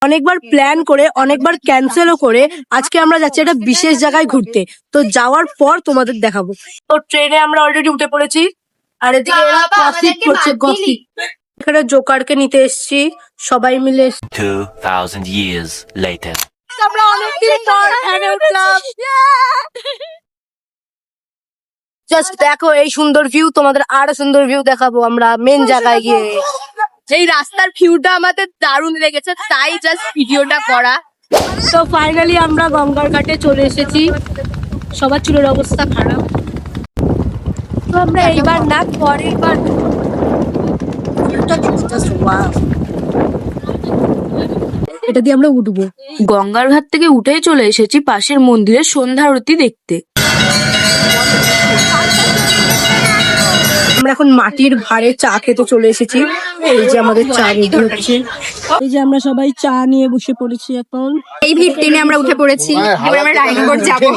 অনেকবার প্ল্যান করে অনেকবার ক্যান্সেলও করে আজকে আমরা যাচ্ছি একটা বিশেষ জায়গায় ঘুরতে। তো যাওয়ার পর তোমাদের দেখাবো। তো ট্রেনে আমরা অলরেডি উঠে পড়েছি, আর এদিকে এরা গসিপ করছে, গসিপ। এখানে জোকারকে নিতে এসেছি সবাই মিলে। 2000 years later. আমরা অনেকদিন পর ট্রেনে উঠলাম। জাস্ট দেখো এই সুন্দর ভিউ, তোমাদের আরো সুন্দর ভিউ দেখাবো আমরা মেন জায়গায় গিয়ে। এই রাস্তার ভিউটা আমাদের দারুণ লেগেছে, তাই জাস্ট ভিডিওটা করা। তো ফাইনালি আমরা গঙ্গার ঘাটে চলে এসেছি। সবার চুলের অবস্থা খারাপ, তো আমরা এইবার না পরের বার। এটা দিয়ে আমরা উঠবো। গঙ্গার ঘাট থেকে উঠেই চলে এসেছি পাশের মন্দিরে সন্ধ্যা আরতি দেখতে। আমরা এখন মাটির ভাঁড়ে চা খেতে চলে এসেছি। এই যে আমাদের চা রেডি হচ্ছে, এই যে আমরা সবাই চা নিয়ে বসে পড়েছি এখন। এই ভিড় টেনে আমরা উঠে পড়েছি, এবার আমরা রায়নগর যাবো।